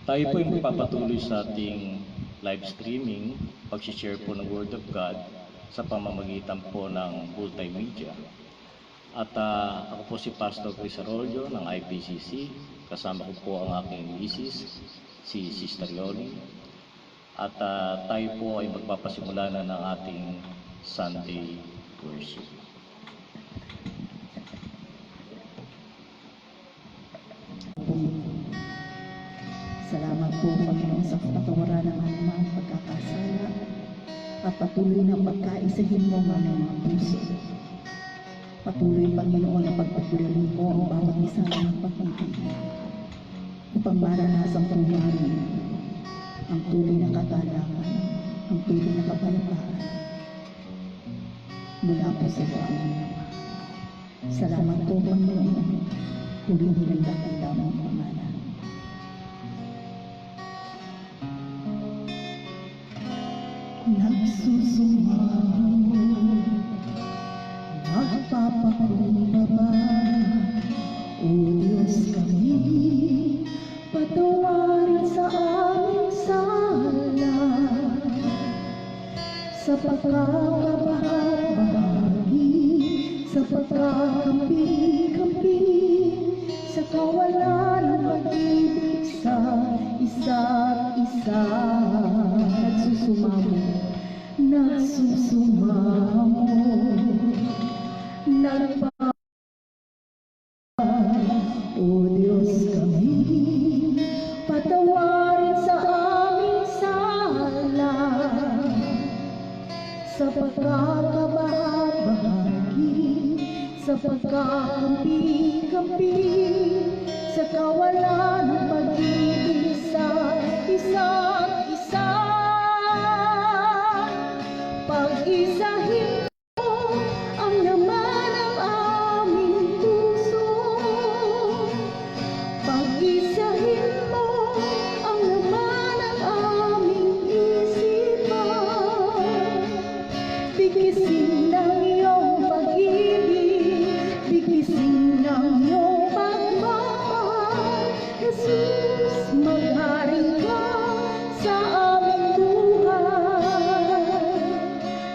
Tayo po yung magpapatuloy sa ating live streaming, pag-share po ng Word of God sa pamamagitan po ng multimedia. At ako po si Pastor Chris Arroyo ng IPCC. Kasama ko po ang aking misis, si Sister Yoli. At tayo po ay magpapasimula na ng ating Sunday worship. Salamat po, Panginoon, sa kapatawaran ng aming mga pagkakasala at patuloy na pagkaisahin mo ang aming mga puso. Patuloy, Panginoon, na pagpatuloy mo ang bawat isa ng pag-ibig upang maranasan po namin ang tunay na kagalakan, ang tunay na kapayapaan mula po sa iyo, aming Ama. Salamat po, Panginoon, huling-huling dakila mo ang pangalan. Nagsusumamo, nagpapakumbaba, O Diyos kami, patawarin sa aming sala, sa pagkakabahagi, sa pagkakampi-kampi, sa kawalan ng pag-ibig sa isa't isa. Nagsusumamo, O Diyos kami, patawarin sa aming sala, sa pagkakabahagi, sa pagkakampi-kampi, sa kawalan ng pag-ibig sa isa't isa. Pag-isahin mo ang laman ng aming puso. Pag-isahin mo ang laman ng aming isipan. Bigisin ng iyong pag-ibig, bigisin ng iyong pagmamahal. Jesus, maghari ka sa aming buhay.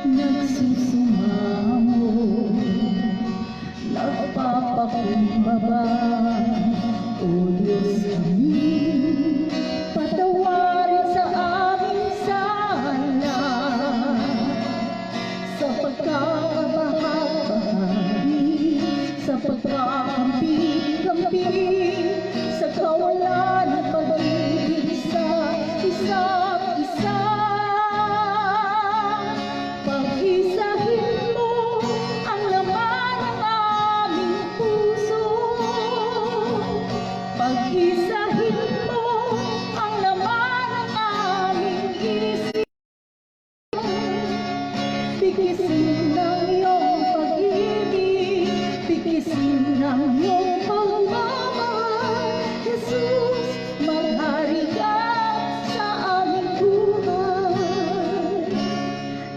Nagsusumamo, nagpapakumbaba, O Diyos kami, patawarin sa aming sala, sa pagkakabahagi, sa pagkakampi-kampi, sa kawalan ng pag-ibig sa isa't isa. Pag-isahin mo ang laman ng aming puso. Pag-isahin mo ang laman ng aming isip. Bigisin ng iyong pag-ibig, bigisin ng iyong pagmamahal. Jesus, maghari ka sa aming buhay.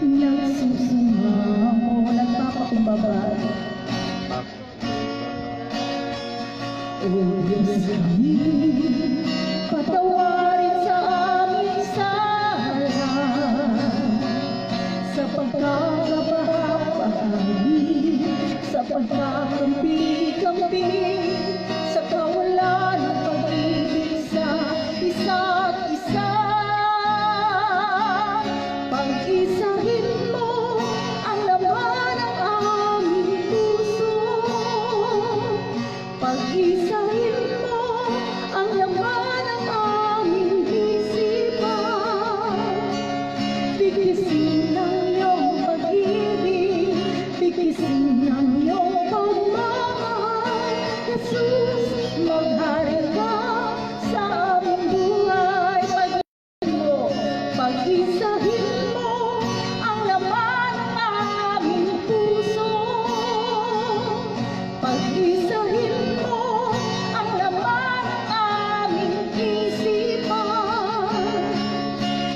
Nagsusumamo, nagpapakumbaba, O Diyos kami, patawarin sa aming sala, sa pagkakabahagi, sa pagkakampi-kampi, sa kawalan ng pag-ibig sa isa't isa. Pag-isahin mo ang laman ng aming puso. Pag-isahin mo ang laman ng aming isipan. Bigisin ng iyong pag-ibig, bigisin ng iyong pagmamahal. Jesus, maghari ka sa aming buhay. Pag-isahin mo ang laman ng aming puso. Pag-isahin mo ang laman ng aming isipan.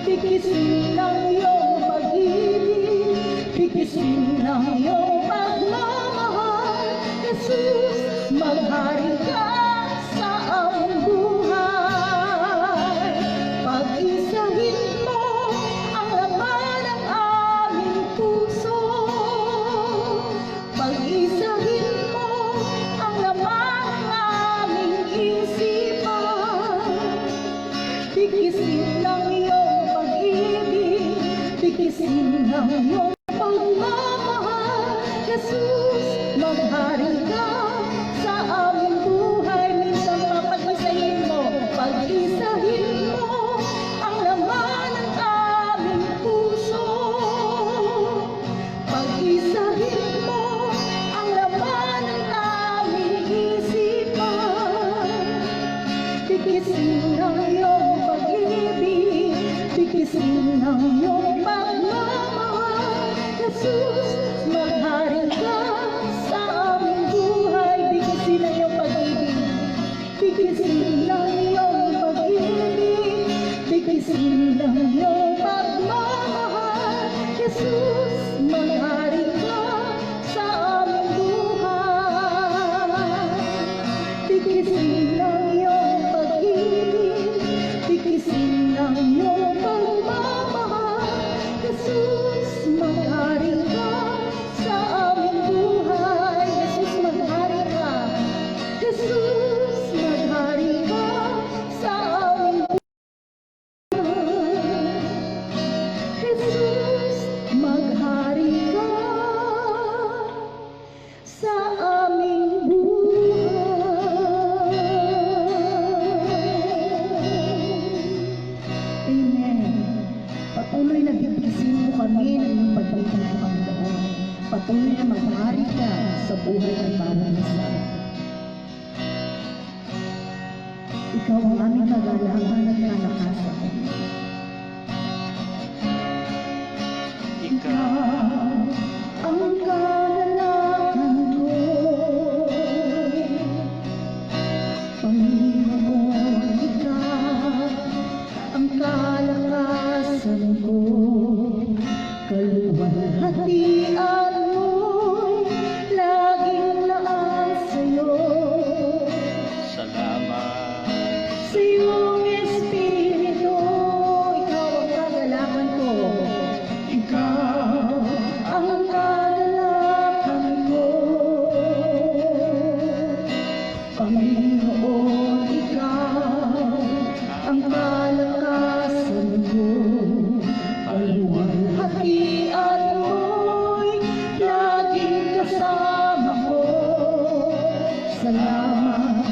Bigisin ng iyong pag-ibig, bigisin ng iyong pagmamahal. Jesus, maghari ka sa aming buhay. tikisin ang iyong pagmamahal. Jesus, maghari ka sa aming buhay. Minsan papag-isahin mo, pag-isahin mo ang laman ng aming puso. Pag-isahin mo ang laman ng aming isipan. Tikisin ang iyong pag-ibig, tikisin ang iyong pagmamahal. Jesus, maghari ka sa aming buhay. Tikisin ang iyong pag-ibig, tikisin ang iyong pag-ibig, tikisin ang iyong pagmamahal. Jesus, maghari ka sa aming buhay. Tikisin ang iyong pag-ibig, tikisin ang iyong pagmamahal. Jesus, maghari ka sa aming buhay. Jesus, maghari ka. Jesus, maghari ka sa aming buhay. Jesus, maghari ka sa aming buhay. Amen. Patuloy na bibigyan mo kami ng iyong pag-ibig, Panginoon. Patuloy na maghari ka sa buhay ng bawat isa. Ikaw ang aming kagalangan at kalakasan. Ikaw Ang kagalakan ko, Panginoon, ikaw ang kalakasan ko. Kaluwalhatian mo'y laging laan sa'yo. salamat. Sa iyong Espiritu, ikaw ang kagalakan ko. Ikaw ang kagalakan ko. Panginoon, ikaw ang kalakasan ko. Kaluwalhatian mo'y laging kasama ko. Salamat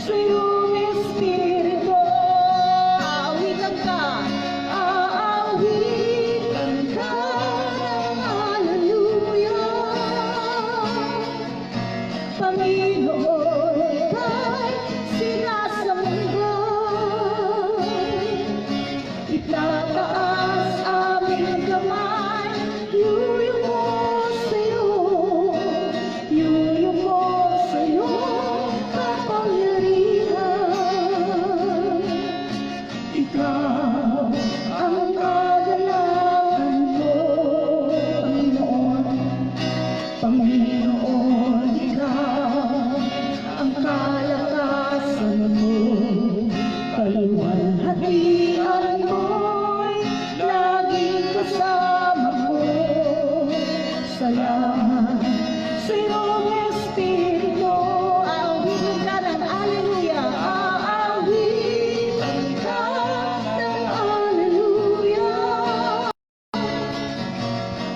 sa iyong Espiritu. Aawitan ka, aawitan ka ng hallelujah. Panginoon, ika'y sinasamba. Itataas aming kamay, yuyuko sa'yo, yuyuko sa'yo, kapangyarihan. Ikaw ang kagalakan ko, Panginoon. Panginoon, ikaw ang kalakasan mo. Kaluwalhatian mo'y laging kasama ko. Salamat sa iyong Espiritu. Aawitan ka ng hallelujah. Aawitan ka ng hallelujah.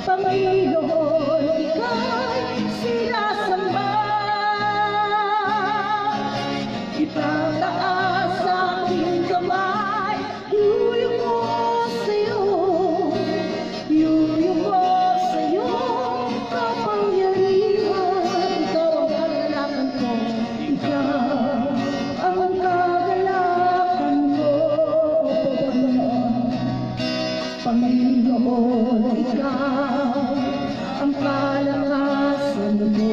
Panginoon, ika'y sinasamba. Itataas sa aking kamay, yuyuko sa'yo, yuyuko sa'yo, kapangyarihan. Ikaw ang kagalakan ko, ikaw ang kagalakan ko. Opo, Panginoon. Panginoon, ikaw ang kalakasan mo.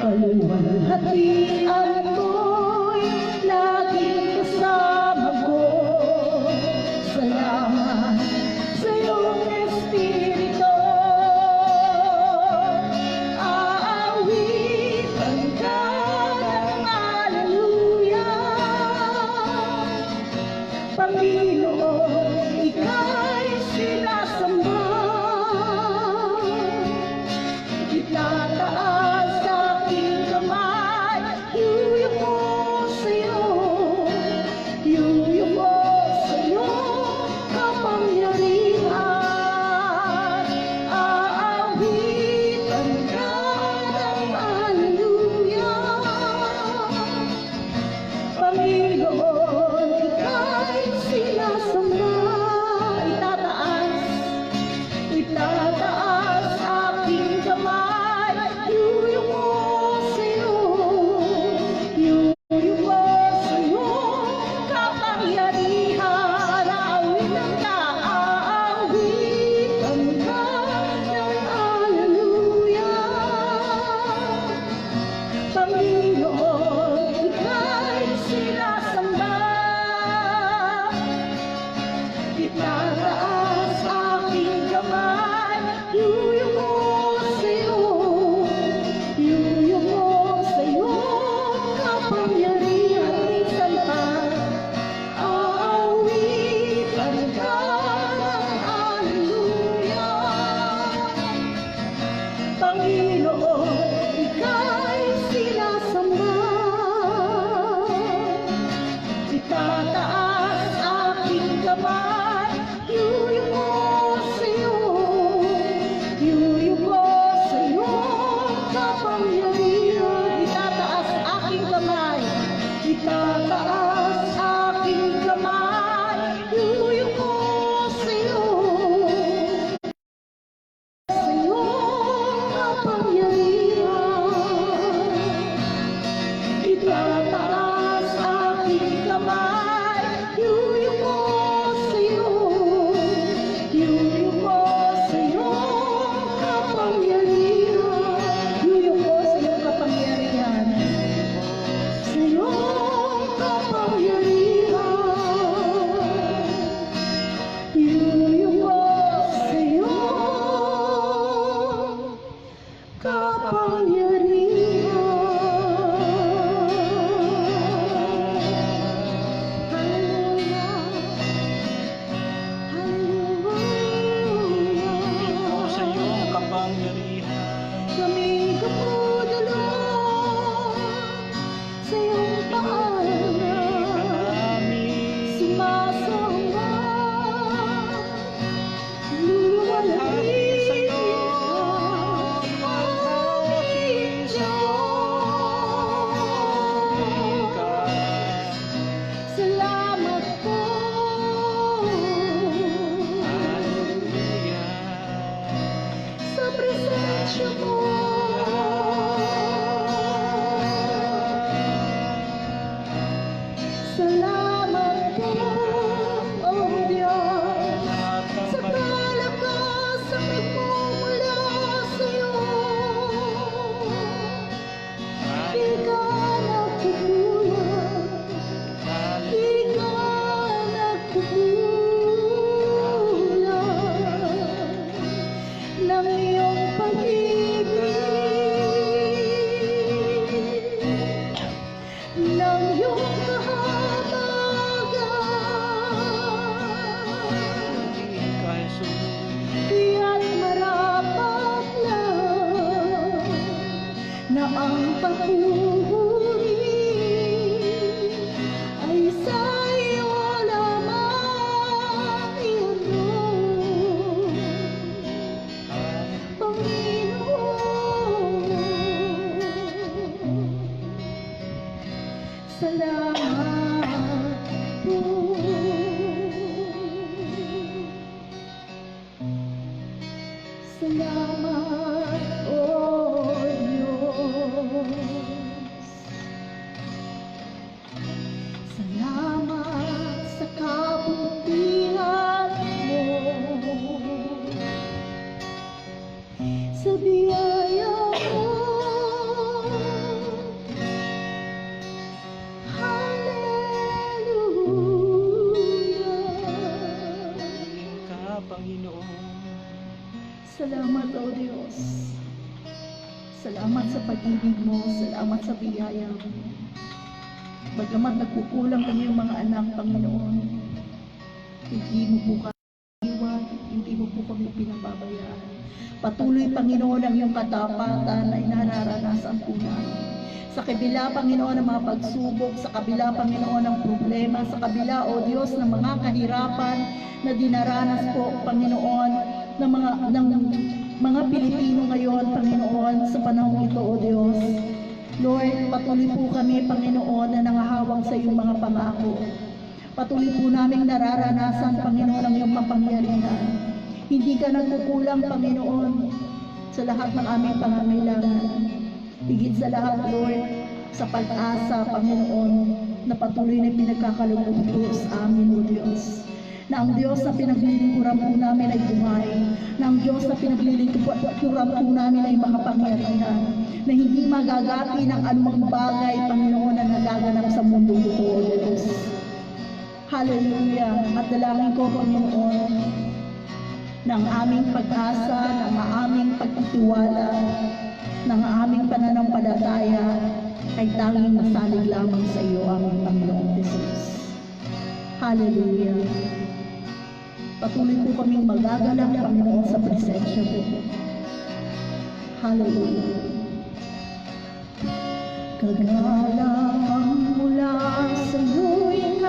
Kaluwalhatian mo'y laging kasama ko. Salamat sa iyong Espiritu. Aawitan ka ng hallelujah. Panginoon, ika'y sinasamba. Itataas Itataas aking kamay, yuyuko sa'yo, yuyuko sa'yo, kapangyarihan. Itataas aking kamay, itataas aking kamay, yuyuko sa'yo, sa'yo, kapangyarihan. Itataas aking kamay, yuyuko sa'yo, yuyuko sa'yo, kapangyarihan. Yuyuko sa'yo, kapangyarihan. Sa'yo, kapangyarihan. Yuyuko sa'yo, Ikaw sa iyong kapangyarihan. Kami kapudulong sa iyong paanan, Namin sumasamba, Hati luluwalhati sa'yo, luwalhati sa'yo. Salamat po. Hallelujah. Sa presensya mo. Salamat po, oh Diyos, sa kalakasang nagmumula sa'yo. Di ka nagkukulang, di ka nagkukulang ng iyong pag-ibig, ng iyong kahabagan. Ka, Jesus. Kaya't marapat lang na ang papuri ay sa iyo lamang iyon, Panginoon. Salamat po. Salamat, O Diyos. Salamat sa kabutihan mo, sa biyaya mo. Hallelujah. Ka, Panginoon. Salamat, O Diyos. Salamat sa pag-ibig mo, salamat sa biyaya mo. Bagamat nagkukulang kami yung mga anak, Panginoon, hindi mo po kami iwan, hindi mo po kami pinababayaan. Patuloy, Panginoon, ang iyong katapatan na inararanasan po namin. Sa kabila, Panginoon, ng mga pagsubok, sa kabila, Panginoon, ng problema, sa kabila, O Diyos, ng mga kahirapan na dinaranas po, Panginoon, ng mga Pilipino ngayon, Panginoon, sa panahon ito, O Diyos. Lord, patuloy po kami, Panginoon, na nangahawak sa iyong mga pangako. Patuloy po naming nararanasan, Panginoon, ang iyong kapangyarihan. Hindi ka nagkukulang, Panginoon, sa lahat ng aming pangangailangan. Higit sa lahat, Lord, sa pag-asa, Panginoon, na patuloy na pinagkakaloob po sa amin, O Diyos. Na ang Diyos na pinaglilingkuran po namin ay buhay, na ang Diyos na pinaglilingkuran po namin ay makapangyarihan, na hindi magagati ng anumang bagay, Panginoon, na nagaganap sa mundo ito, O Diyos. Hallelujah! At dalangin ko, Panginoon, ng aming pag-asa, ng aming pagtitiwala, ng aming pananampalataya ay tanging masalig lamang sa iyo, aming Panginoon Jesus. Hallelujah! Patuloy po kaming magagalak, Panginoon, sa presensya mo. Hallelujah! Kagalang mula sa iyo'y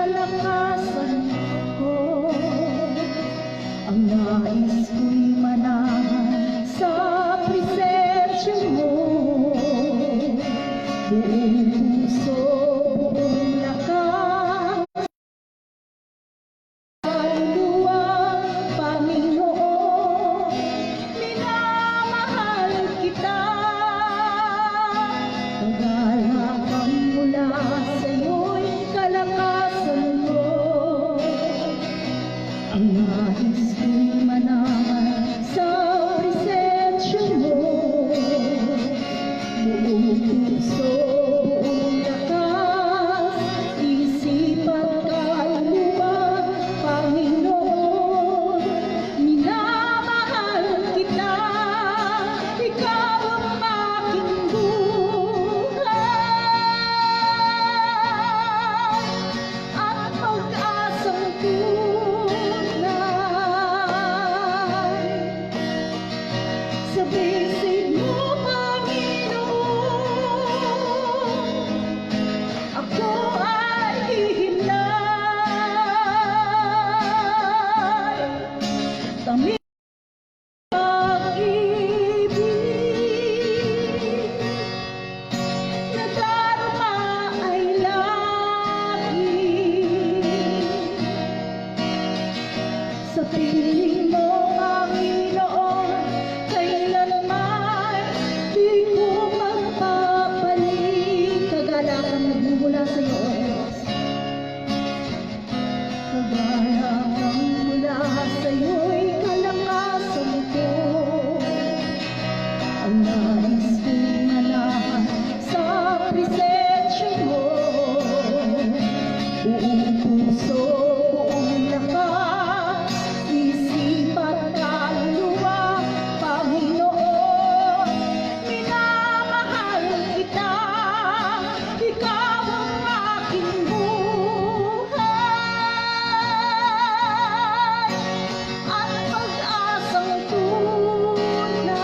buong puso, buong lakas, isip at kaluluwa, Panginoon, minamahal kita, ikaw ang aking buhay at pag-asang tunay.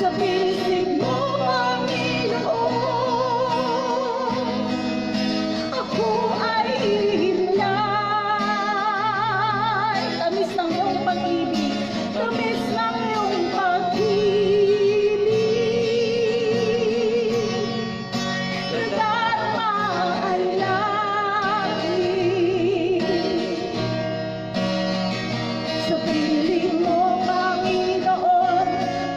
Sa piling mo, Panginoon, ako ay himlay. Tamis ng iyong pag-ibig, tamis ng iyong pag-ibig. Nadarama ay langit. Sa piling mo, Panginoon,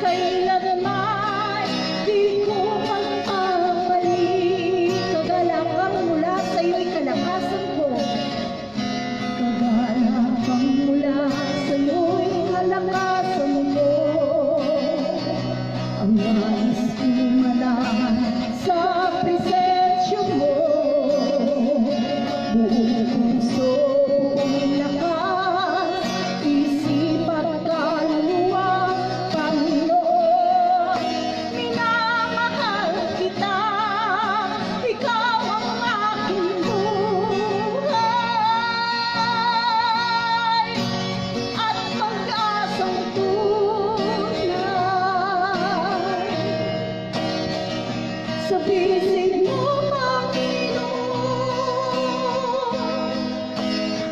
kailanman di ko magpapalit. Kagalakan mula sa iyo'y kalakasan ko. Kagalakan mula sa iyo'y kalakasan ko. Ang nais ko malang sa presensya mo. Buong puso, buong lakas, isip at kaluluwa, Panginoon, minamahal kita, ikaw ang aking buhay at pag-asang tunay. Sa piling mo, Panginoon,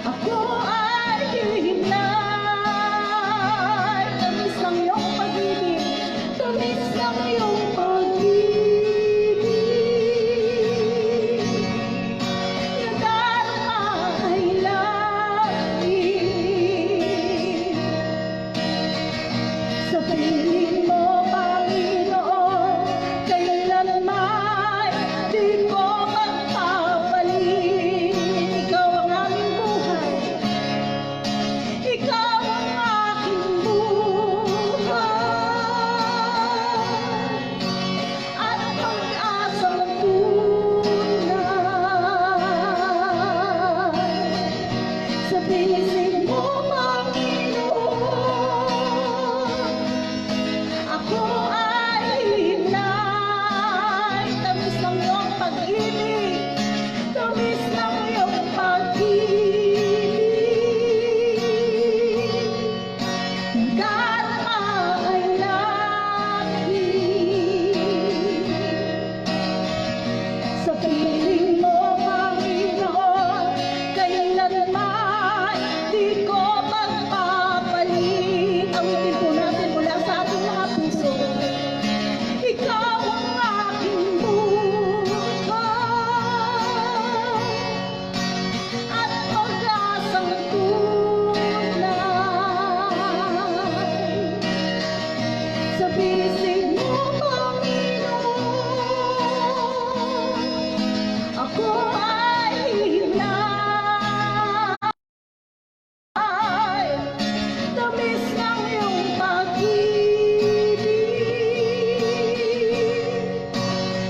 ako ay himlay. Tamis ng iyong pag-ibig, tamis ng iyong pag-ibig. Nadarama ay langit. Sa piling mo, Panginoon, kailanman di ko magpapalit. Ikaw ang aming buhay, ikaw ang aking buhay at pag-asang tunay. Sa piling mo, Panginoon, ako ay himlay. Tamis ng iyong pag-ibig, tamis ng iyong pag-ibig. Nadarama ay langit. Sa piling mo, Panginoon, kailanman di ko magpapalit. Awitin po natin mula sa ating mga puso. Ikaw ang aking buhay at pag-asang tunay. Sa piling mo, Panginoon, ako ay himlay. Tamis ng iyong pag-ibig.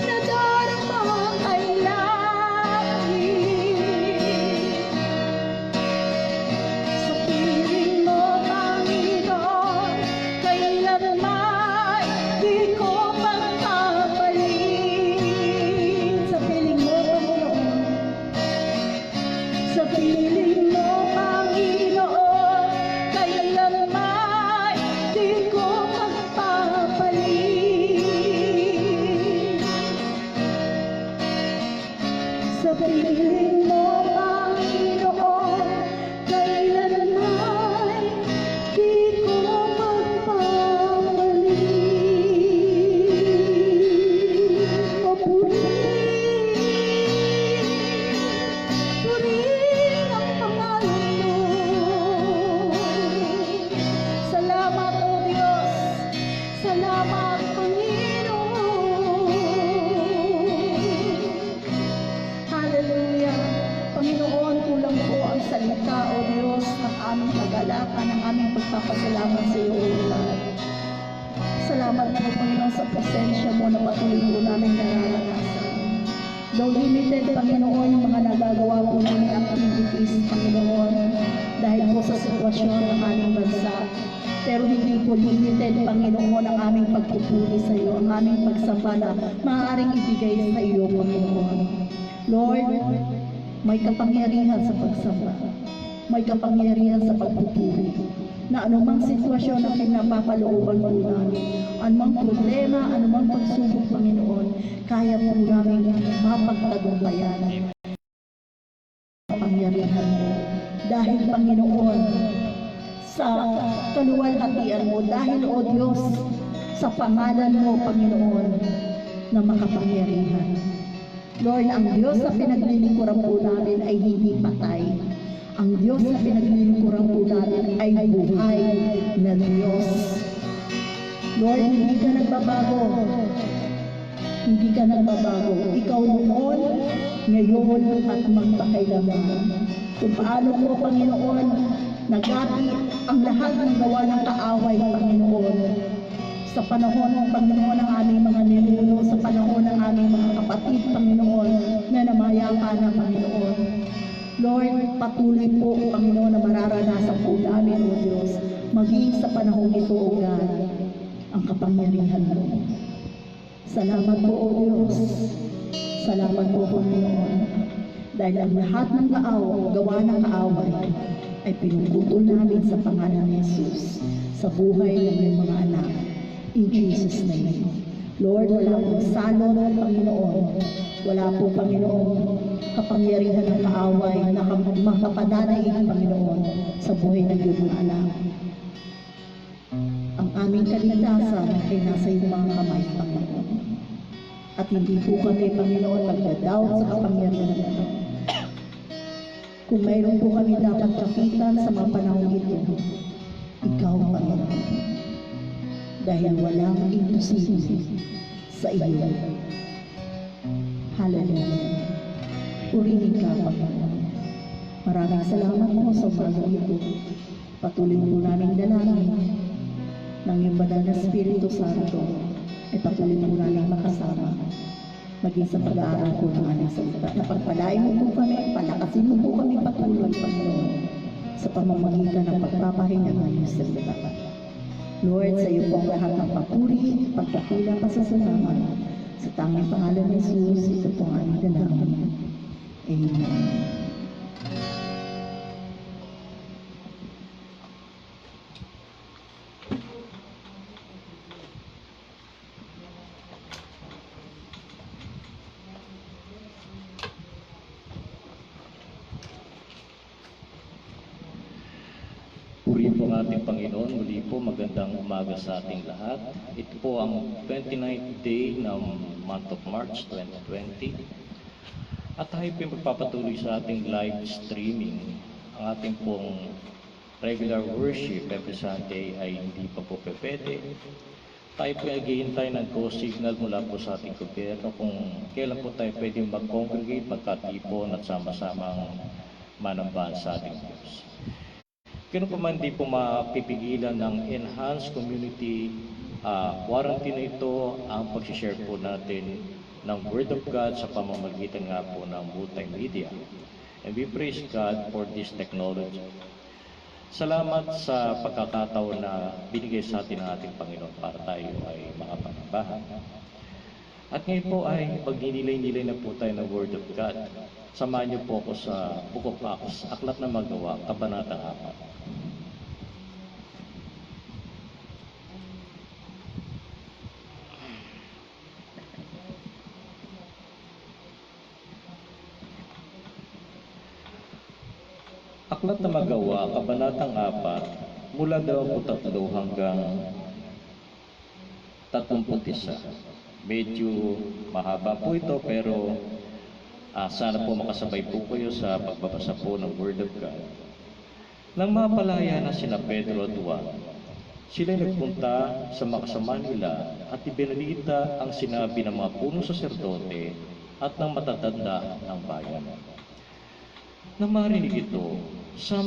Nadarama ay langit. Sa piling mo, Panginoon, kailanman di ko magpapalit. Sa piling mo, Panginoon, sa piling mo, Panginoon, kailanman di ko magpapalit. Sa piling mo, Panginoon, kailanman di ko magpapalit. Purihin ang pangalan mo. Salamat, O Diyos. Salamat, Panginoon. Hallelujah. Panginoon, kulang po ang salita, O Diyos, ng aming kagalakan, ng aming pagpapasalamat sa iyo, O Lord. Salamat po, Panginoon, sa presensya mo na patuloy po namin nararanasan. Though limited, Panginoon, yung mga nagagawa po namin activities, Panginoon, dahil po sa sitwasyon ng aming bansa. Pero hindi po limited, Panginoon, ang aming pagpupuri sa iyo, ang aming pagsamba na maaaring ibigay sa iyo, Panginoon. Lord, may kapangyarihan sa pagsamba. May kapangyarihan sa pagpupuri. Na anumang sitwasyon na pinapapalooban po namin, anumang problema, anumang pagsubok, Panginoon, kaya po namin mapagtagumpayan. Kapangyarihan mo. Dahil, Panginoon, sa kaluwalhatian mo, dahil, O Diyos, sa pangalan mo, Panginoon, na makapangyarihan. Lord, ang Diyos na pinaglilingkuran po namin ay hindi patay. Ang Diyos na pinaglilingkuran po natin ay buhay na Diyos. Lord, hindi ka nagbabago. Hindi ka nagbabago. Ikaw noon, ngayon, at magpakailanman. Kung paano po, Panginoon, nagati ang lahat ng gawa ng kaaway, Panginoon. Sa panahon ng Panginoon ng aming mga ninuno, sa panahon ng aming mga kapatid, Panginoon, na namayapa na, Panginoon. Lord, patuloy po, Panginoon, na mararanasan po namin, O Diyos, maging sa panahon ito, O God, ang kapangyarihan mo. Salamat po, O Diyos. Salamat po, Panginoon. Dahil ang lahat ng gawa ng kaaway ay pinuputol namin sa pangalan ni Jesus sa buhay ng iyong mga anak. In Jesus' name. Lord, wala pong salot, Panginoon. Wala po, Panginoon, kapangyarihan ng kaaway na makapadanaig, Panginoon, sa buhay ng iyong mga anak. Ang aming kaligtasan ay nasa iyong mga kamay, Panginoon. At hindi po kami, Panginoon, magdadawat sa kapangyarihan ito. Kung mayroon po kami dapat kapitan sa mga panahon ito, ikaw, Panginoon. Dahil walang imposible sa iyo. Hallelujah. Purihin ka, Panginoon. Maraming salamat po sa bagay ito. Patuloy po namin dalangin ng iyong banal na Espiritu Santo ay patuloy po namin makasama maging sa pag-aaral po ng aming salita. Napagpalain mo po kami, palakasin mo po kami patuloy, Panginoon, sa pamamagitan ng pagpapahinga ng iyong salita. Lord, sa iyo po ang lahat ng papuri, pagkakila, pasasalamat. Sa tanging pangalan ni Jesus, ito po ang aming dalangin. Amen. Puri po ang ating Panginoon. Muli po, magandang umaga sa ating lahat. Ito po ang 29th day ng month of March 2020. At tayo po magpapatuloy sa ating live streaming. Ang ating pong regular worship every Sunday ay hindi pa po pwede. Tayo po naghihintay ng go-signal mula po sa ating gobyerno kung kailan po tayo pwede mag-congregate, magkatipon at sama-samang manambahan sa ating Diyos. Kaya pa man di po mapipigilan ng enhanced community quarantine na ito ang pag-share po natin ng Word of God sa pamamagitan nga po ng multimedia. And we praise God for this technology. Salamat sa pagkakataon na binigay sa atin ng ating Panginoon para tayo ay makapanambahan. At ngayon po ay magninilay-nilay na po tayo ng Word of God. Samahan niyo po ako sa Book of Acts, Aklat na Magawa, Kabanata 4. Aklat na Magawa, Kabanatang 4, mula 23 hanggang 31. Medyo mahaba po ito pero sana po makasabay po kayo sa pagbabasa po ng Word of God. Nang mapalaya na sina Pedro at Juan, sila nagpunta sa makasama nila at ibinalita ang sinabi ng mga punong saserdote at ng matatanda ng bayan. Nang marinig ito, sa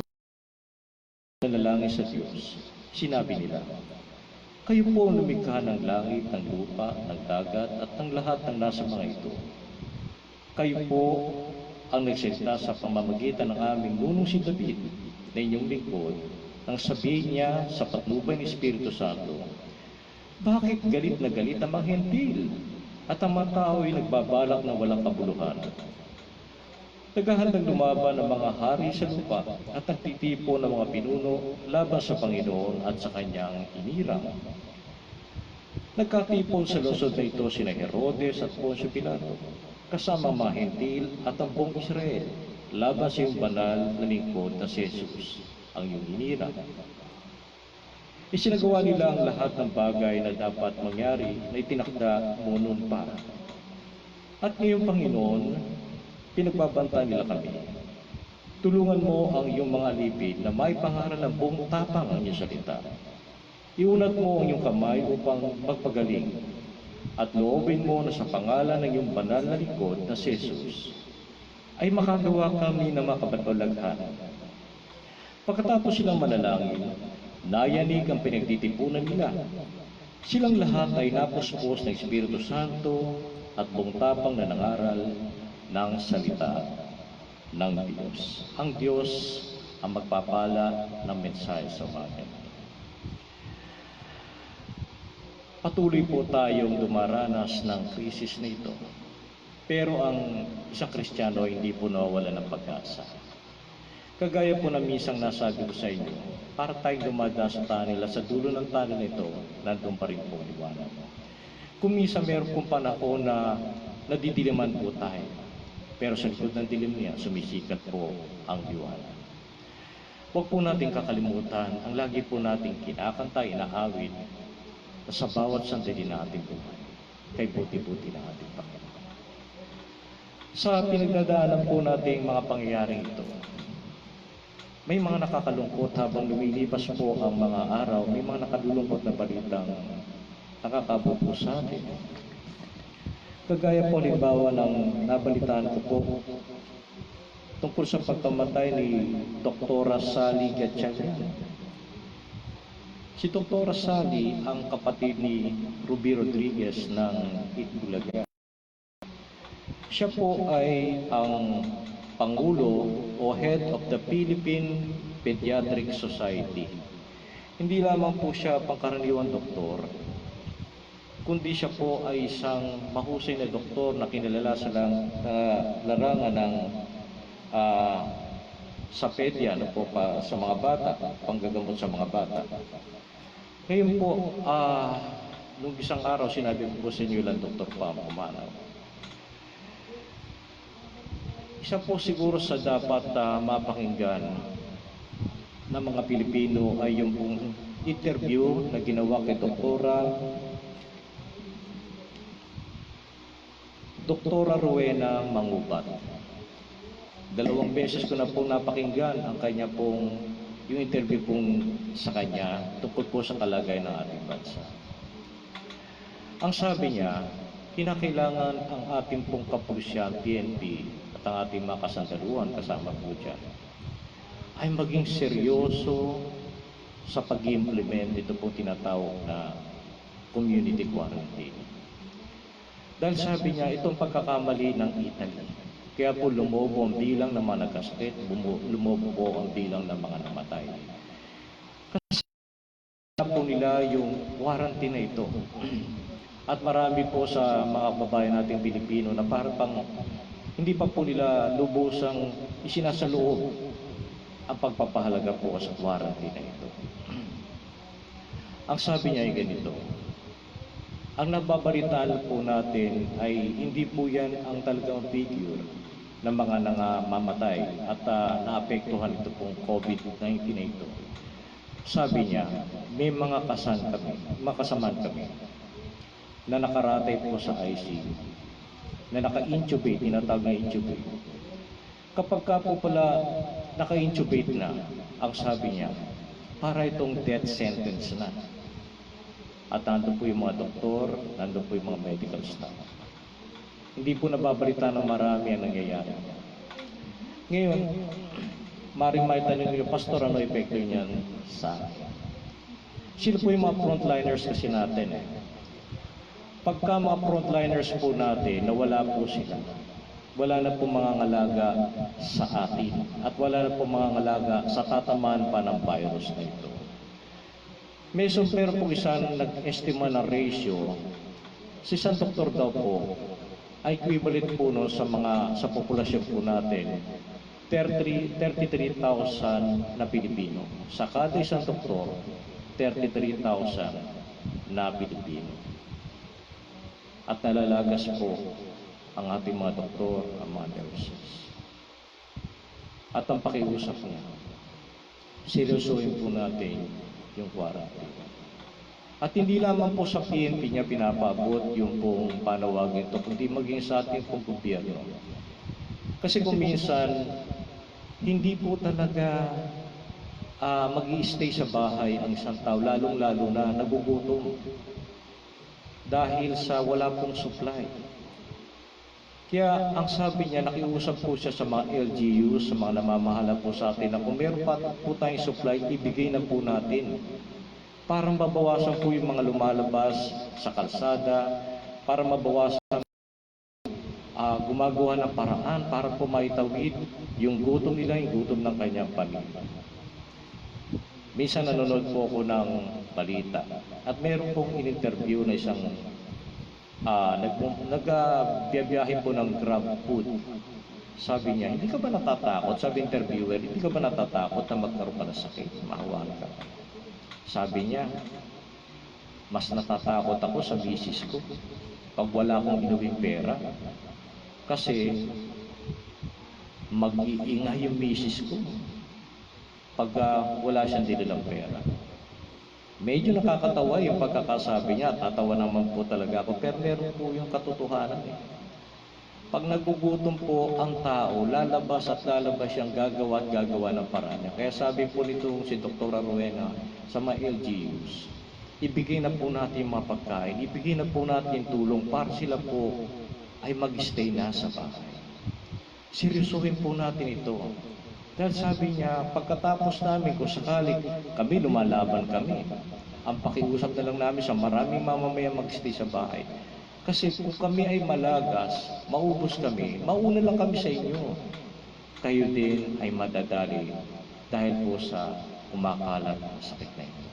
nanalangin sa Diyos, sinabi nila, kayo po ang lumikha ng langit, ng lupa, ng dagat, at ng lahat ng nasa mga ito. Kayo po ang nagsalita sa pamamagitan ng aming nunong si David na inyong lingkod nang sabihin niya sa patnubay ng Espiritu Santo, bakit galit na galit ang mga hentil at ang mga tao ay nagbabalak ng walang kabuluhan? Naghahandang lumaban ng mga hari sa lupa at nagtitipo ng mga pinuno laban sa Panginoon at sa kanyang inirang. Nagkatipon sa lungsod na ito sina Herodes at Poncio Pilato, kasama ang mga hentil at ang buong Israel, laban sa iyong banal na lingkod na si Jesus, ang iyong inirang. Isinagawa nila ang lahat ng bagay na dapat mangyari na itinakda mo noon pa. At ngayong Panginoon, pinagbabantaan nila kami. Tulungan mo ang iyong mga alipid na may pangaral ng buong tapang ang iyong salita. Iunat mo ang iyong kamay upang magpagaling at loobin mo na sa pangalan ng iyong banal na lingkod na si Jesus ay makagawa kami ng makabatolaghan. Pagkatapos silang manalangin, nayanig ang pinagtitipunan nila. Silang lahat ay napuspos ng Espiritu Santo at buong tapang na nangaral ng salita ng Diyos. Ang Diyos ang magpapala ng mensahe sa atin. Patuloy po tayong dumaranas ng krisis na ito. Pero ang isang Kristiyano ay hindi po nawawala ng pag-asa. Kagaya po na minsan nasabi ko sa inyo, para tayong dumadaan sa tunnel at sa dulo ng tunnel nito, nandun pa rin po ang liwanag. Kung minsan meron pong panahon na nadidiliman po tayo, pero sa likod ng dilim niya, sumisikat po ang liwanag. Huwag po natin kakalimutan ang lagi po nating kinakanta, inaawit, na sa bawat sandali na ating buhay, kay buti-buti na ating Panginoon. Sa pinagdadaanan po nating mga pangyayaring ito, may mga nakakalungkot habang lumilipas po ang mga araw, may mga nakalulungkot na balitang nakakabupo sa atin. Kagaya po halimbawa ng nabalitaan ko po tungkol sa pagkamatay ni Dr. Sally Gatchalian. Si Dr. Sally ang kapatid ni Ruby Rodriguez ng Itbulaga. Siya po ay ang Pangulo o Head of the Philippine Pediatric Society. Hindi lamang po siya pangkaraniwang doktor, kundi siya po ay isang mahusay na doktor na kinalala sa larangan ng sa pedya, sa mga bata, panggagamot sa mga bata. Ngayon po, nung isang araw, sinabi ko po sa inyo lang, Dr. Pam Umanaw. Isa po siguro sa dapat mapakinggan ng mga Pilipino ay yung pong interview na ginawa kay Doktora Rowena Mangubat. 2 beses ko na pong napakinggan ang kanya pong yung interview pong sa kanya tungkol po sa kalagayan ng ating bansa. Ang sabi niya, kinakailangan ang ating pong kapulisyan, PNP, at ang ating mga kasandaluhan kasama po dyan, ay maging seryoso sa pag-implement ito pong tinatawag na community quarantine. Dahil sabi niya, itong pagkakamali ng Italy, kaya po lumobo ang bilang ng mga nagkasakit, lumobo po ang bilang ng mga namatay. Kasi po nila yung quarantine na ito. At marami po sa mga babae nating Pilipino na parang hindi pa po nila lubusang isinasaloob ang pagpapahalaga po sa quarantine na ito. Ang sabi niya ay ganito, ang nababalitaan po natin ay hindi po yan ang talagang figure ng mga nangamatay at naapektuhan ito pong COVID-19 na ito. Sabi niya, may mga kasamaan kami na nakaratay po sa ICU, na naka-intubate, tinatawag na intubate. Kapag ka po pala naka-intubate na, ang sabi niya, para itong death sentence na. At nandun po yung mga doktor, nandun po yung mga medical staff. Hindi po nababalita ng marami ang nangyayari. Ngayon, maring may tanong nyo, Pastor, ano epekto niyan sa akin? Sila po yung mga frontliners kasi natin. Pagka mga frontliners po natin, nawala po sila, wala na po mangangalaga sa atin at wala na po mangangalaga sa tatamaan pa ng virus na ito. Meron po isang nag-estima ng ratio, si San Doktor daw po ay equivalent po no, sa populasyon po natin 33,000 na Pilipino. Sa kada isang doktor, 33,000 na Pilipino. At nalalagas po ang ating mga doktor, ang mga nurses. At ang pakiusap niya, seryosohin po natin yung quarantine. At hindi lamang po sa PNP niya pinapabot yung pong panawagin ito, kundi maging sa ating pong gobyerno. Kasi kung minsan, hindi po talaga mag-i-stay sa bahay ang isang tao, lalong-lalo na nagugutom dahil sa wala pong supply. Kaya ang sabi niya, nakiusap po siya sa mga LGUs, sa mga namamahala po sa atin na kung meron pa po tayong supply, ibigay na po natin. Para mabawasan po yung mga lumalabas sa kalsada, para mabawasan gumagawa ng paraan para po maitawid yung gutom nila, yung gutom ng kanyang pamilya. Minsan nanonood po ako ng balita at meron pong in-interview na isang nagbiyahe po ng Grab food. Sabi niya, hindi ka ba natatakot? Sabi interviewer, hindi ka ba natatakot na magkaroon ka ng sakit? Mahawaan ka. Sabi niya, mas natatakot ako sa misis ko pag wala akong inuwing pera. Kasi mag-iingay yung misis ko pag wala siyang dinilang pera. Medyo nakakatawa yung pagkakasabi niya, tatawa naman po talaga ako, pero meron po yung katotohanan eh. Pag nagugutom po ang tao, lalabas at lalabas siyang gagawa at gagawa ng paraan niya. Kaya sabi po nito si Dr. Rowena sa mga LGUs, ibigay na po natin mga pagkain, ibigay na po natin tulong para sila po ay mag-stay na sa bahay. Seryosohin po natin ito. Dahil sabi niya, pagkatapos namin, kung sakali kami, lumalaban kami. Ang pakiusap na lang namin sa maraming mamamayan mag-stay sa bahay. Kasi kung kami ay malagas, maubos kami, mauna lang kami sa inyo. Kayo din ay madadali dahil po sa kumakalat na sakit na ito.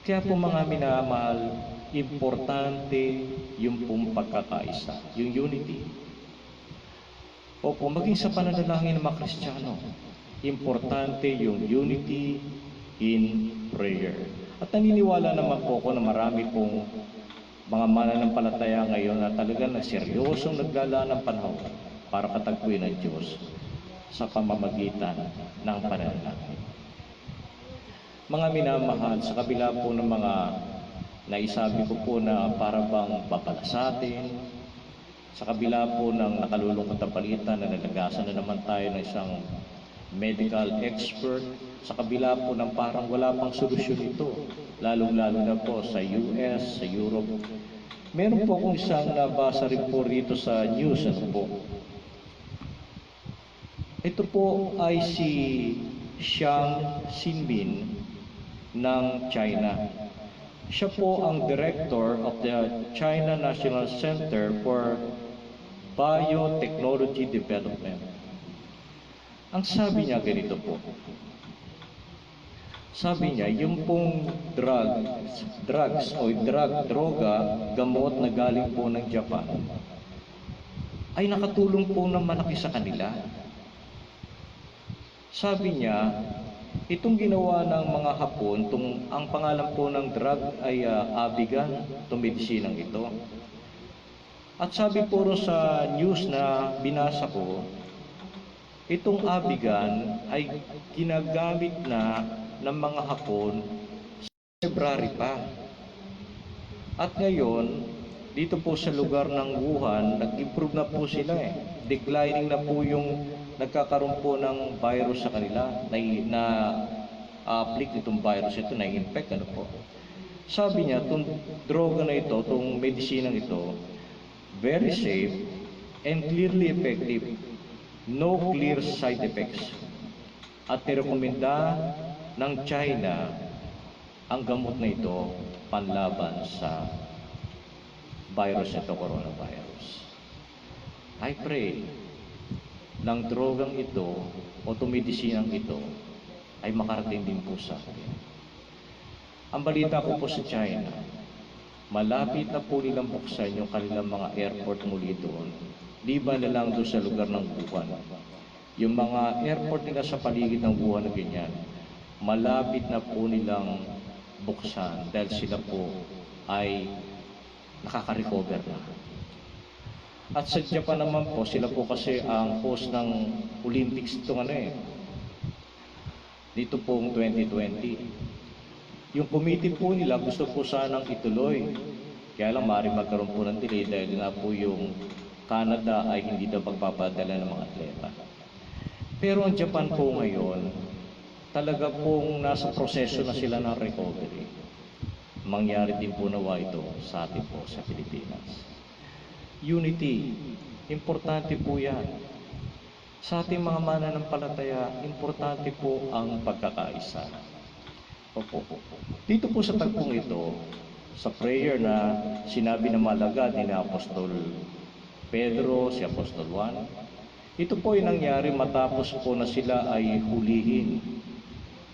Kaya po mga minamahal, importante yung pong pagkakaisa, yung unity. Opo, maging sa pananalangin ng mga Kristiyano, importante yung unity in prayer. At naniniwala naman po ako na marami pong mga mananampalataya ngayon na talagang seryosong naglalaan ng panahon para katagpuin ng Diyos sa pamamagitan ng pananalangin. Mga minamahal, sa kabila po ng mga naisabi ko po na para bang babala sa atin, sa kabila po ng nakalulungkot na balita na nalagasan na naman tayo ng isang medical expert, sa kabila po ng parang wala pang solusyon ito, lalong-lalo na po sa US, sa Europe. Meron po akong isang nabasa rin po rito sa news. Ito po ay si Xiang Xinmin ng China. Siya po ang director of the China National Center for Biotechnology Development. Ang sabi niya ganito po. Sabi niya, yung pong drugs o droga, gamot na galing po ng Japan, ay nakatulong po ng malaki sa kanila. Sabi niya, itong ginawa ng mga Hapon, ang pangalan po ng drug ay Abigan, itong medisinang ito. At sabi po sa news na binasa ko, itong Abigan ay ginagamit na ng mga Hapon sa February pa. At ngayon, dito po sa lugar ng Wuhan, nag-improve na po sila eh. Declining na po yung nagkakaroon po ng virus sa kanila, na afflict itong virus ito, na-infect, ano po. Sabi niya, itong droga na ito, itong medisinang ito, very safe and clearly effective. No clear side effects. At nirekomenda ng China ang gamot na ito panlaban sa virus ito, coronavirus. I pray ng drogang ito o tumedisinang ito ay makarating din po sa atin. Ang balita ko po sa China, malapit na po nilang buksan yung kanilang mga airport muli doon. Liban na lang doon sa lugar ng Wuhan. Yung mga airport nila sa paligid ng Wuhan na ganyan, malapit na po nilang buksan dahil sila po ay nakaka-recover na. At sa Japan naman po, sila po kasi ang host ng Olympics itong dito pong 2020. Yung committee po nila gusto po sanang ituloy. Kaya lang maaaring magkaroon po ng delay dahil nga po yung Canada ay hindi daw pagpapadala ng mga atleta. Pero ang Japan po ngayon, talaga pong nasa proseso na sila ng recovery. Mangyari din po nawa ito sa atin po sa Pilipinas. Unity, importante po yan. Sa ating mga mananampalataya, importante po ang pagkakaisa. Opo. Dito po sa tagpong ito, sa prayer na sinabi ng malagad ni Apostol Pedro, si Apostol Juan, ito po ay nangyari matapos po na sila ay hulihin.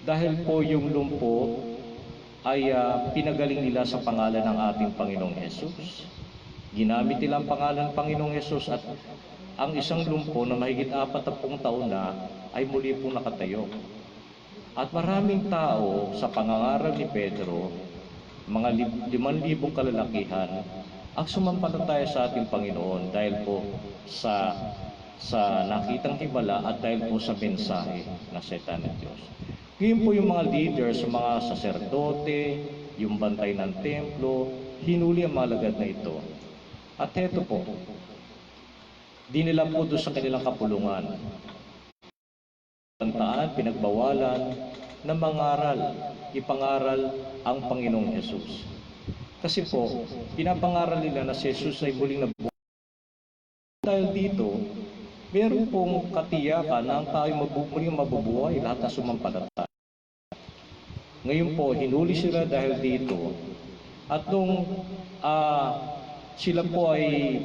Dahil po yung lumpo ay pinagaling nila sa pangalan ng ating Panginoong Hesus. Ginamit nila ang pangalan ng Panginoong Hesus at ang isang lumpo na mahigit 40 taon na ay muli pong nakatayo. At maraming tao sa pangangaral ni Pedro, mga 5,000 kalalakihan, ang sumampalataya sa ating Panginoon dahil po sa nakitang himala at dahil po sa mensahe na salita ng Diyos. Ngayon po yung mga leaders, mga saserdote, yung bantay ng templo, hinuli ang malagad na ito. At eto po, dinila po doon sa kanilang kapulungan. Bantaan, pinagbawalan na ipangaral ang Panginoong Hesus. Kasi po, pinapangaral nila na si Jesus ay muling nabuhay. Dahil dito, meron pong katiyakan na ang tao ay muling mabubuhay lahat na sumampalataya. Ngayon po, hinuli sila dahil dito. At nung sila po ay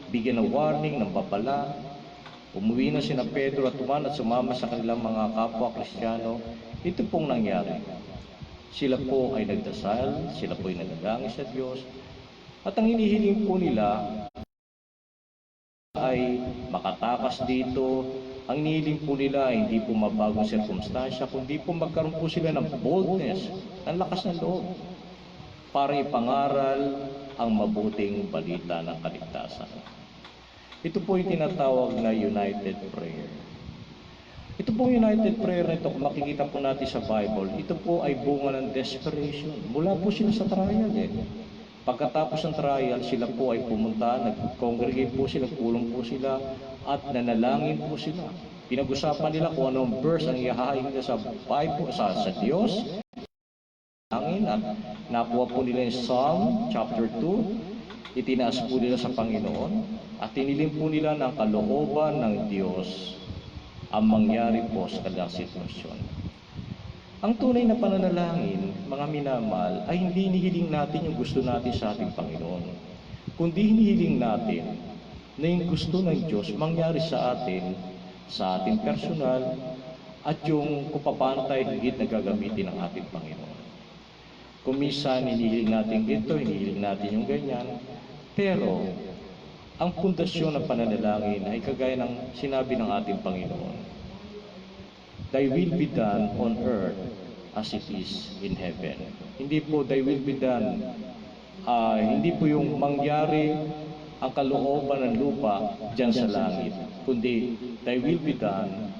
bigyan ng warning, ng babala, umuwi na sina Pedro at Juan at sumama sa kanilang mga kapwa Kristiyano, ito pong nangyari. Sila po ay nagdasal, sila po ay nagdalangin sa Diyos, at ang hinihiling po nila ay makatakas dito. Ang hinihiling po nila ay hindi po mabagong sirkumstansya, kundi po magkaroon po sila ng boldness, ng lakas ng loob, para ipangaral ang mabuting balita ng kaligtasan. Ito po yung tinatawag na united prayer. Ito po yung united prayer na ito, kung makikita po natin sa Bible, ito po ay bunga ng desperation. Mula po sila sa trial Pagkatapos ng trial, sila po ay pumunta, nag-congregate po sila, nagpulong po sila, at nanalangin po sila. Pinag-usapan nila kung anong verse ang ihahain nila sa Bible, sa Diyos. At nakuha po nila yung Psalm chapter 2, itinaas po nila sa Panginoon, at tinilim po nila ng kalooban ng Diyos ang mangyari po sa kanilang sitwasyon. Ang tunay na pananalangin, mga minamahal, ay hindi hinihiling natin yung gusto natin sa ating Panginoon, kundi hinihiling natin na yung gusto ng Diyos mangyari sa ating personal, at yung kung paano tayo higit na gagamitin ng ating Panginoon. Kung minsan hinihiling natin ito, hinihiling natin yung ganyan, pero ang pundasyon ng pananalangin ay kagaya ng sinabi ng ating Panginoon, Thy will be done on earth as it is in heaven. Hindi po Thy will be done, hindi po yung mangyari ang kalooban ng lupa dyan sa langit, kundi Thy will be done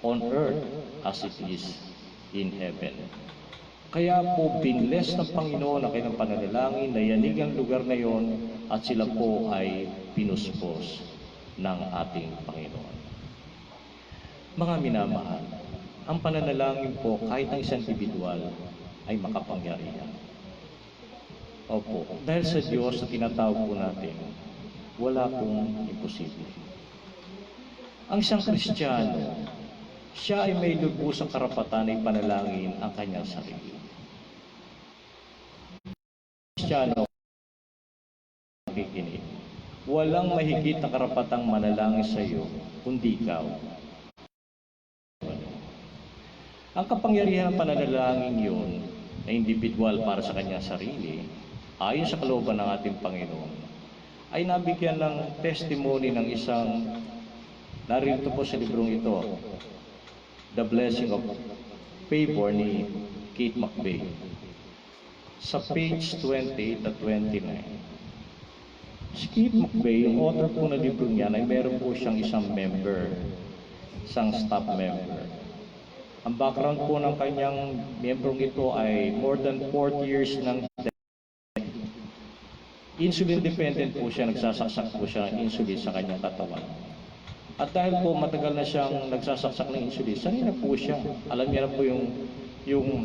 on earth as it is in heaven. Kaya po, binless ng Panginoon ang kanilang pananalangin na yanig ang lugar na yon at sila po ay pinuspos ng ating Panginoon. Mga minamahal, ang pananalangin po kahit ang isang individual ay makapangyarihan. Opo, dahil sa Diyos na tinatawag po natin, wala pong imposible. Ang isang Kristiyano, siya ay may lubusang karapatan na ipanalangin ang kanyang sarili. Kristiyano, nakikinig, walang mahigit na karapatang manalangin sa iyo, kundi ikaw. Ang kapangyarihan ng pananalangin yun na individual para sa kanyang sarili, ayon sa kalooban ng ating Panginoon, ay nabigyan ng testimony ng isang, narito po sa librong ito, The Blessing of Favor ni Kate McVeigh. Sa page 28 at 29. Si Kate McVeigh, yung author po na libro niya, ay meron po siyang isang member, isang staff member. Ang background po ng kanyang membrong ito ay more than 40 years ng insulin dependent po siya, nagsasaksak po siya ng insulin sa kanyang katawan. At dahil po matagal na siyang nagsasaksak ng insulin, sanay na po siya. Alam niya na po yung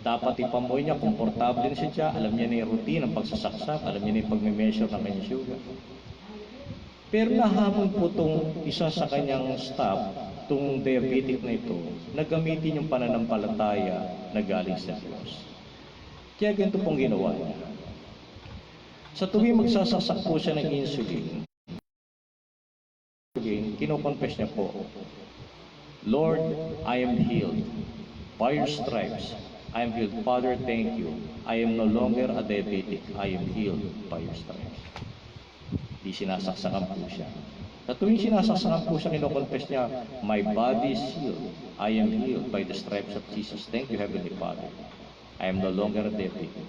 dapat ipamoy niya, komportable din siya, alam niya na yung routine ng pagsasaksak, alam niya na yung pagme-measure ng kanyang sugar. Pero nahamon po itong isa sa kanyang staff, itong diabetic na ito, na gamitin yung pananampalataya na galing sa Diyos. Kaya ganito pong ginawa niya. Sa tuwing magsasaksak po siya ng insulin, kinoconfess niya po, Lord, I am healed. By your stripes, I am healed. Father, thank you. I am no longer a diabetic. I am healed by your stripes. Di sinasaksakan po siya. Sa tuwing sinasaksakan po siya, kinoconfess niya, my body is healed. I am healed by the stripes of Jesus. Thank you, Heavenly Father. I am no longer a diabetic.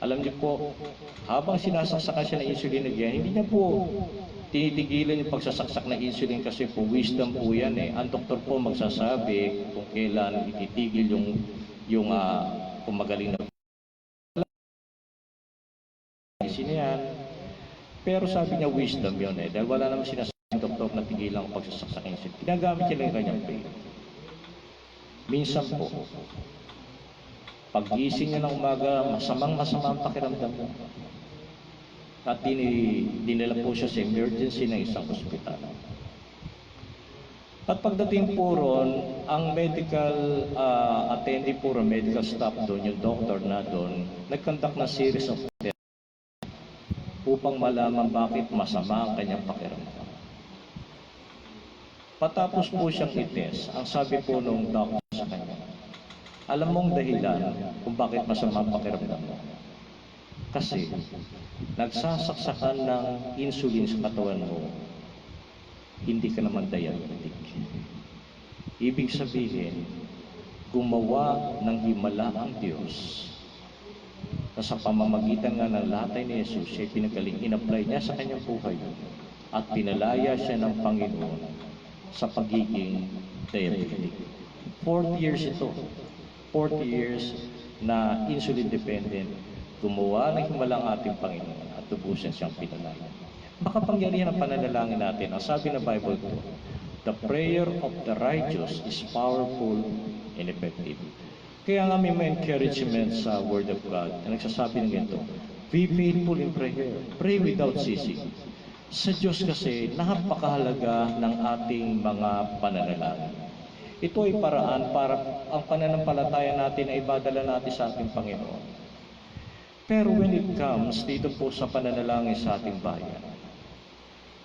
Alam niyo po, habang sinasaksakan siya ng insulin again, hindi niya po tinitigilan yung pagsasaksak ng insulin kasi po wisdom po yan eh. Ang doktor po magsasabi kung kailan ititigil yung kung magaling na insulin yan. Pero sabi niya wisdom yun eh. Dahil wala naman sinasabi ng doktor na tigilan ang pagsasaksak ng insulin. Ginagamit niya lang yung kanyang faith. Minsan po, pag-gising niya ng umaga, masamang ang pakiramdam mo. At dinala po siya sa emergency ng isang ospital. At pagdating po ron, ang medical attendee po ron, medical staff doon, yung doctor na doon, nag-conduct na series of tests upang malaman bakit masama ang kanyang pakiramdam. Patapos po siyang i-test, ang sabi po nung doctor sa kanya, alam mong dahilan kung bakit masama ang pakiramdam mo. Kasi nagsasaksakan ng insulin sa katawan mo, hindi ka naman diabetic. Ibig sabihin, gumawa ng himala ang Diyos na sa pamamagitan nga ng latay ni Jesus, siya pinagaling, in-apply niya sa kanyang buhay at pinalaya siya ng Panginoon sa pagiging diabetic. 40 years ito. 40 years na insulin dependent, gumawa ng himalang ating Panginoon at tubusan siyang pinalaya. Makapangyarihan ang pananalangin natin. Ang sabi ng Bible ko, the prayer of the righteous is powerful and effective. Kaya nga may encouragement sa Word of God na nagsasabi ng ganito, be faithful in prayer. Pray without ceasing. Sa Diyos kasi, napakahalaga ng ating mga pananalangin. Ito ay paraan para ang pananampalataya natin ay ibadala natin sa ating Panginoon. Pero when it comes dito po sa pananalangin sa ating bayan,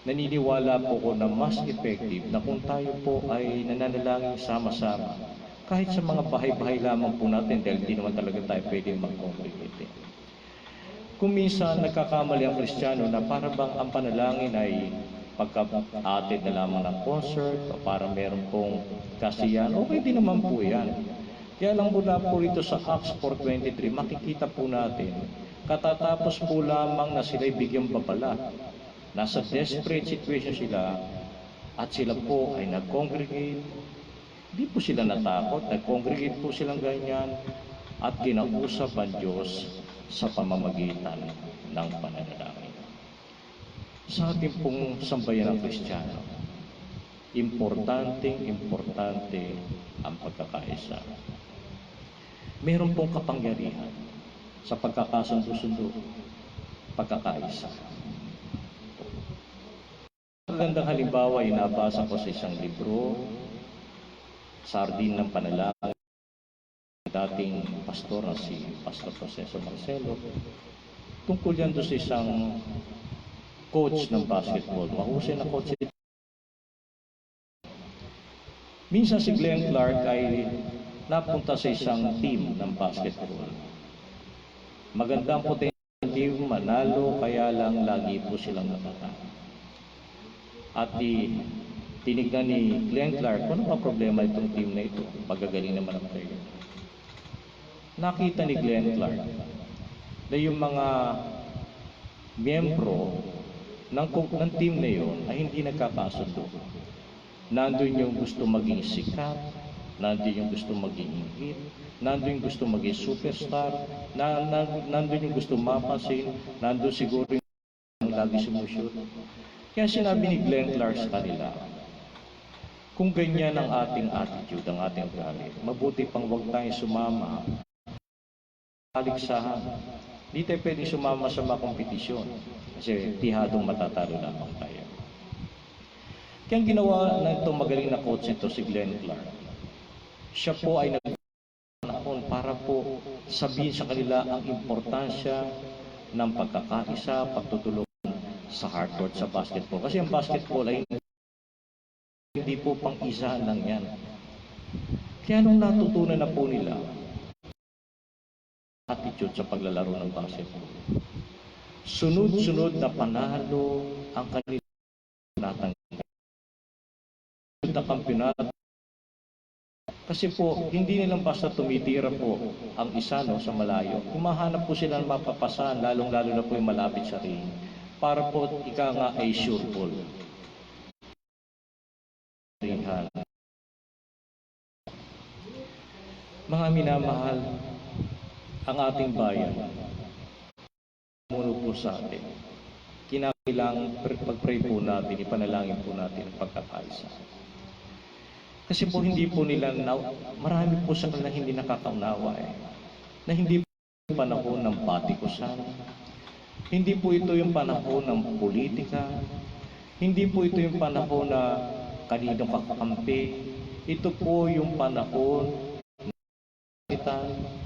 naniniwala po ko na mas effective na kung tayo po ay nananalangin sama-sama, kahit sa mga bahay-bahay lamang po natin dahil di naman talaga tayo pwede mag-congregate. Kung minsan nagkakamali ang Kristiyano na para bang ang panalangin ay pagka-atid na lamang ng concert o para meron pong kasiyan, okay din naman po yan. Kaya lang mula po rito sa Acts 4:23, makikita po natin, katatapos po lamang na sila'y bigyang babala. Nasa desperate situation sila at sila po ay nag-congregate. Di po sila natakot, nag-congregate po silang ganyan at kinausap ang Diyos sa pamamagitan ng pananalangin. Sa ating pong sambayan ng Kristiyano, importante ang pagkakaisa. Meron pong kapangyarihan sa pagkakasundo-sundo, pagkakaisa. Magandang halimbawa ay nabasa ko sa isang libro, Sardin ng Panalangin, dating pastor na si Pastor Proceso Marcelo, tungkol yan doon sa isang coach ng basketball. Mahusay na coach. Minsan si Glenn Clark ay napunta sa isang team ng basketball. Magandang potential team, manalo, kaya lang lagi po silang natatalo. At tinignan ni Glenn Clark, ano ba problema itong team na ito? Magagaling naman ang player. Nakita ni Glenn Clark na yung mga miyembro ng team na yun ay hindi nagkakasundo. Nandun yung gusto maging sikat, nandun yung gusto maging hingit, nandun yung gusto maging superstar, nandun yung gusto mapasin, nandun siguro yung lagi sumushoot. Kaya sinabi ni Glenn Clark sa kanila, kung ganyan ang ating attitude, ang ating ugali, mabuti pang huwag tayong sumama. Kaligsahan. Di tayo pwedeng sumama sa mga kompetisyon kasi tihadong matatalo lamang tayo. Kaya ang ginawa na itong magaling na coach ito si Glenn Clark, siya po ay nagpanahon para po sabihin sa kanila ang importansya ng pagkakaisa, pagtutulungan sa hardcourt sa basketball. Kasi ang basketball ay hindi po pang-isa lang yan. Kaya nung natutunan na po nila attitude sa paglalaro ng basketball, sunod-sunod na panalo ang kanilang natanggap na kampiyonato. Kasi po, hindi nilang basta tumitira po ang isa sa malayo. Kumahanap po sila ng mapapasahan, lalong-lalo na po yung malapit sa ring, para po ika nga ay sure ball. Mga minamahal, ang ating bayan, muno po sa atin. Kinakailangan pag-pray po natin, ipanalangin po natin ang pagkakaisa. Kasi po hindi po nila, marami po sa kanila hindi nakakaunawa na hindi po yung panahon ng patikusan, hindi po ito yung panahon ng politika, hindi po ito yung panahon na kaninong kakakampi, ito po yung panahon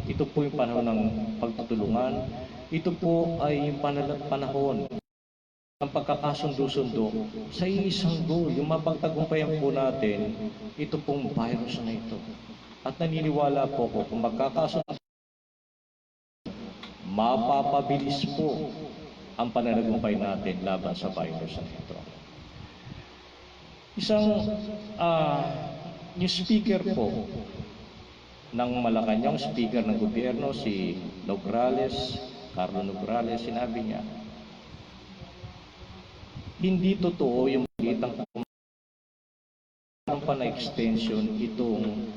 ito po yung panahon ng pagtutulungan, ito po ay yung panahon ang pagkakasundo-sundo sa isang goal, yung mapagtagumpayan po natin, ito pong virus na ito. At naniniwala po ko, kung magkakasundo, mapapabilis po ang pananagumpay natin laban sa virus na ito. Yung speaker po ng Malacanang, speaker ng gobyerno, si Carlo Nograles, sinabi niya, hindi totoo yung malitang pa na extension itong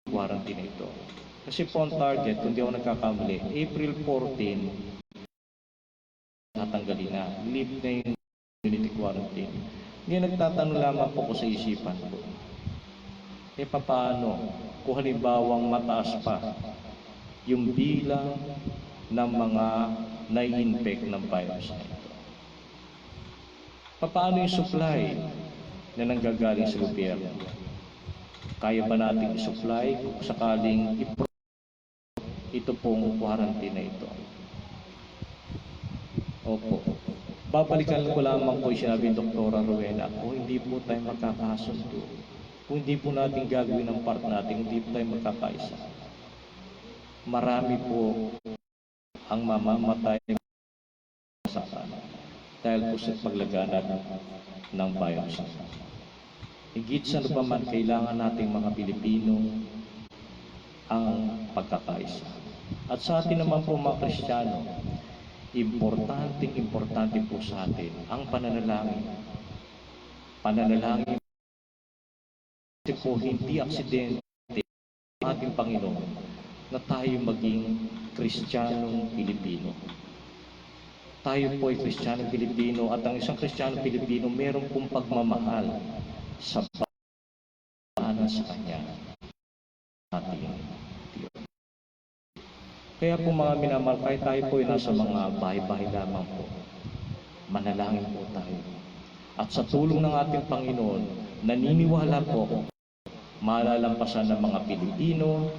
quarantine ito. Kasi po ang target, kung di ako nagkakamali, April 14, tatanggalin na. Lift na yung community quarantine. Ngayon nagtatanong lamang po ko sa isipan ko. Paano kung halimbawang mataas pa yung bilang ng mga nai-infect ng virus na ito? Paano yung supply na nanggagaling sa gobyerno? Kaya ba natin i-supply kung sakaling ito pong quarantine na ito? Opo. Babalikan ko lamang po yung sinabi ng Dr. Rowena, kung hindi po tayo magkakasundo, kung hindi po natin gagawin ang part natin, hindi po tayo magkakaisa, marami po ang mamamatay sa kanan dahil po sa paglaganap ng virus. Higit sa pa man, kailangan nating mga Pilipino ang pagkakaisa. At sa atin naman po mga Kristiyano, importante po sa atin ang pananalangin. Pananalangin kasi po hindi aksidente ng ating Panginoon na tayo maging Kristiyanong Pilipino. Tayo po ay Kristiyanong Pilipino at ang isang Kristiyanong Pilipino meron pong pagmamahal sa pagmamahal sa Kanya. Kaya po mga minamahal, kahit tayo po ay nasa mga bahay-bahay lamang po, manalangin po tayo. At sa tulong ng ating Panginoon, naniniwala po, malalampasan ng mga Pilipino,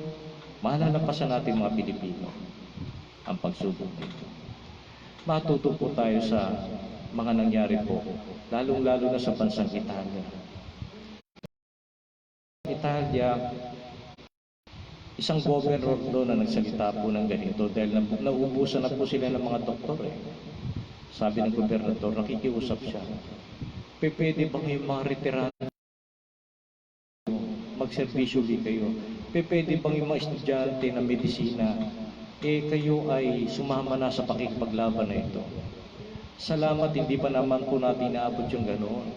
malalampasan natin mga Pilipino ang pagsubok nito. Matuto po tayo sa mga nangyari po, lalong-lalo na sa bansang Italia. Italia, isang governor doon na nagsalita po ng ganito dahil nauubusan na po sila ng mga doktor eh. Sabi ng gobernador, nakikiusap siya, pwede bang yung mga retirado magserbisyo kayo? Pwede bang yung mga estudyante na medisina, kayo ay sumama na sa pakikipaglaban na ito? Salamat, hindi pa naman po natin naabot yung ganoon.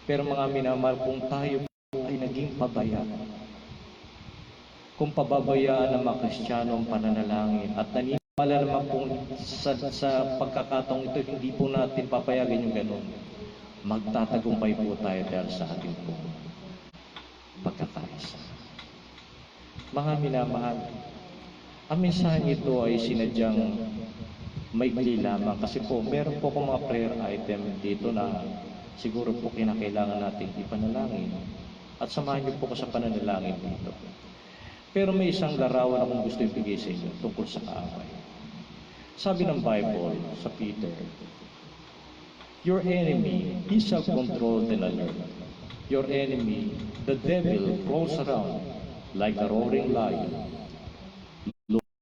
Pero mga minamahal, kung tayo ay naging pabaya, kung pababayaan ng mga Kristiyano ang pananalangin at naniniwala naman po sa pagkakataong ito, hindi po natin papayagan yung ganoon, magtatagumpay po tayo dahil sa ating po pagkakaisa. Mga minamahal, ang mensahe ito ay sinadyang maigli lamang kasi po meron po akong mga prayer item dito na siguro po kinakailangan natin ipanalangin at samahan niyo po ko sa pananalangin dito. Pero may isang larawan akong gusto ibigay sa inyo tungkol sa kaaway. Sabi ng Bible sa Peter, your enemy is self-controlled and alert. Your enemy, the devil, rolls around like a roaring lion, looking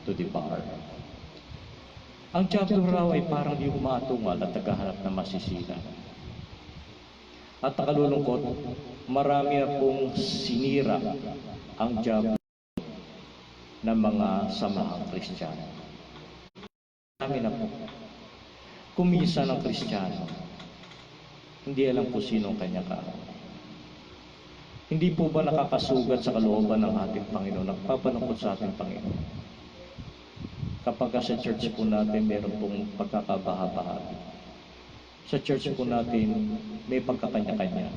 to devour. Ang diablo raw ay parang di umatungal at naghahanap na masisira. At nakalulungkot, marami na pong sinira ang diablo ng mga samahang Kristiyano. Marami na po. Kumisa ng Kristiyano, hindi alam po sino ang kanya kaaway. Hindi po ba nakakasugat sa kalooban ng ating Panginoon, nagpapanungkot sa ating Panginoon? Kapag sa church po natin, meron pong pagkakabaha-bahagi. Sa church po natin, may pagkakanya-kanya.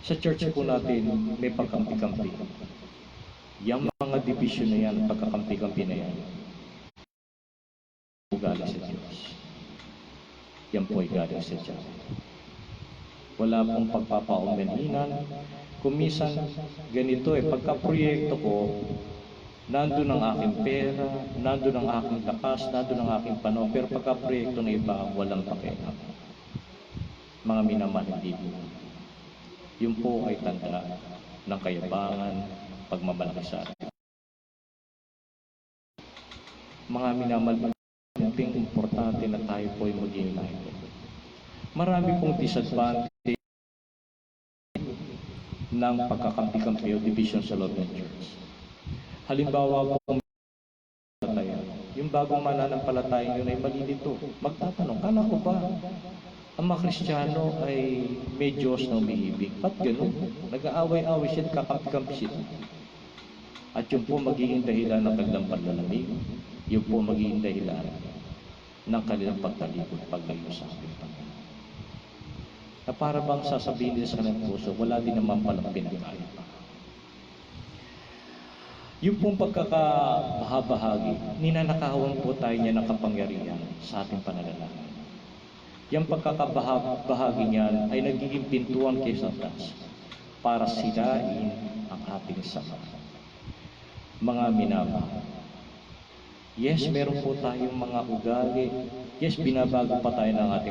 Sa church po natin, may pagkampi-kampi. Yung mga division na yan, pagkakampi-kampi na yan, galing sa Diyos. Yan po ay galing sa Diyos. Wala pong pagpapaumanhinan. Kumisan, ganito pagka-proyekto ko, nandun ang aking pera, nandun ang aking lakas, nandun ang aking panahon, pero pagka-proyekto na iba, walang pakialam. Mga minamahal, hindi po. Yun po ay tanda ng kayabangan, pagmamalaki sa atin. Mga minamahal, importante na tayo po ay maging united. Marami pong disadvantage ng pagkakampi-kampi o division sa loob ng church. Halimbawa po, yung bagong mananampalatayang yun ay malilito. Magtatanong, kala ko ba ang mga Kristiyano ay may Diyos na umiibig? Ba't ganun? Nag-aaway-aaway sila, kakampi-kampi sila. At yun po magiging dahilan ng kanilang paglalamig, yun po magiging dahilan ng kanilang pagtalikod, paglayo sa ating Panginoon. Na para bang sasabihin nila sa kanilang puso, wala din naman palang pinagkaya pa. Yung pong pagkakabahabahagi, ninanakawan po tayo niya ng kapangyarihan sa ating pananalangin. Yung pagkakabahagi niyan ay nagiging pintuan kay Satanas para sirain ang ating samahan. Mga minamahal, yes, meron po tayong mga ugali. Yes, binabago pa tayo ng ating